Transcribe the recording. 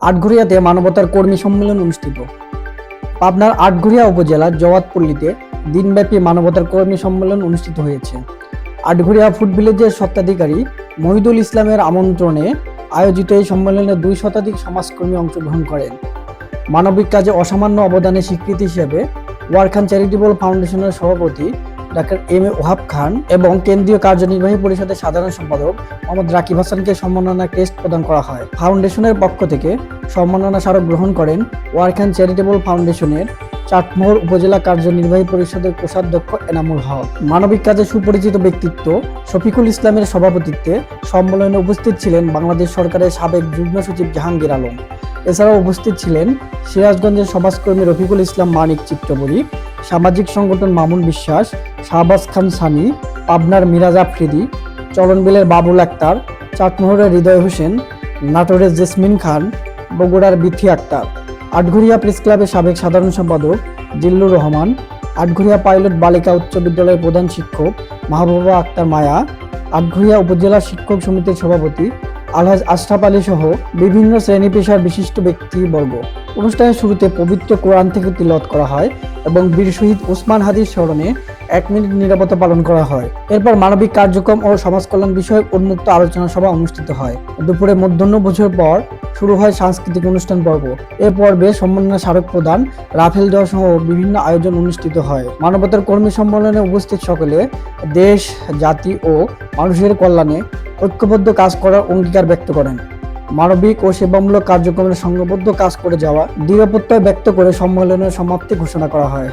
আটঘরিয়াতে মানবতার কর্মী সম্মেলন অনুষ্ঠিত। পাবনার আটঘরিয়া উপজেলার জওয়াতপল্লীতে দিনব্যাপী মানবতার কর্মী সম্মেলন অনুষ্ঠিত হয়েছে। আটঘরিয়া ফুড ভিলেজের স্বত্বাধিকারী মহিদুল ইসলামের আমন্ত্রণে আয়োজিত এই সম্মেলনে 2 শতাধিক সমাজকর্মী অংশগ্রহণ করেন। মানবিক কাজে অসামান্য অবদানের স্বীকৃতি হিসেবে ওয়ারখান চ্যারিটেবল ফাউন্ডেশনের সভাপতি ডাক্তার এম এ ওহাব খান এবং কেন্দ্রীয় কার্যনির্বাহী পরিষদের সাধারণ সম্পাদক মোহাম্মদ রাকিব হাসানকে সম্মাননা ক্রেস্ট প্রদান করা হয়। ফাউন্ডেশনের পক্ষ থেকে সম্মাননা স্মারক গ্রহণ করেন ওয়ারখান চ্যারিটেবল ফাউন্ডেশনের চাটমোহর উপজেলা কার্যনির্বাহী পরিষদের কোষাধ্যক্ষ এনামুল হক। মানবিক কাজে সুপরিচিত ব্যক্তিত্ব শফিকুল ইসলামের সভাপতিত্বে সম্মেলনে উপস্থিত ছিলেন বাংলাদেশ সরকারের সাবেক যুগ্ম সচিব জাহাঙ্গীর আলম। এছাড়াও উপস্থিত ছিলেন সিরাজগঞ্জের সমাজকর্মী রফিকুল ইসলাম মানিক চিত্রবরী, সামাজিক সংগঠন মামুন বিশ্বাস, শাহবাজ খান সানি, পাবনার মিরাজ আফ্রিদি, চরণবিলের বাবুল আক্তার, চাটমোহরের হৃদয় হোসেন, নাটোরের জেসমিন খান, বগুড়ার বিথি আক্তার, আটঘরিয়া প্রেস ক্লাবের সাবেক সাধারণ সম্পাদক জিল্লুর রহমান, আটঘরিয়া পাইলট বালিকা উচ্চ বিদ্যালয়ের প্রধান শিক্ষক মাহবুবা আক্তার মায়া, আটঘরিয়া উপজেলা শিক্ষক সমিতির সভাপতি আলহাজ আশরাফ আলী সহ বিভিন্ন শ্রেণী পেশার বিশিষ্ট ব্যক্তিবর্গ। অনুষ্ঠানের শুরুতে পবিত্র কোরআন থেকে তিলাওয়াত করা হয় এবং বীর শহীদ ওসমান হাদির স্মরণে 1 মিনিট নীরবতা পালন করা হয়। এরপর মানবিক কার্যক্রম ও সমাজ কল্যাণ বিষয়ক উন্মুক্ত আলোচনা সভা অনুষ্ঠিত হয়। দুপুরে মধ্যাহ্নভোজের পর শুরু হয় সাংস্কৃতিক অনুষ্ঠান পর্ব। এ পর্বে সম্মাননা স্মারক প্রদান, রাফেল দেওয়া সহ বিভিন্ন আয়োজন অনুষ্ঠিত হয়। মানবতার কর্মী সম্মেলনে উপস্থিত সকলে দেশ, জাতি ও মানুষের কল্যাণে ঐক্যবদ্ধ কাজ করার অঙ্গীকার ব্যক্ত করেন। মানবিক ও সেবামূলক কার্যক্রমের সংঘবদ্ধ কাজ করে যাওয়া দৃঢ় প্রত্যয় ব্যক্ত করে সম্মেলনের সমাপ্তি ঘোষণা করা হয়।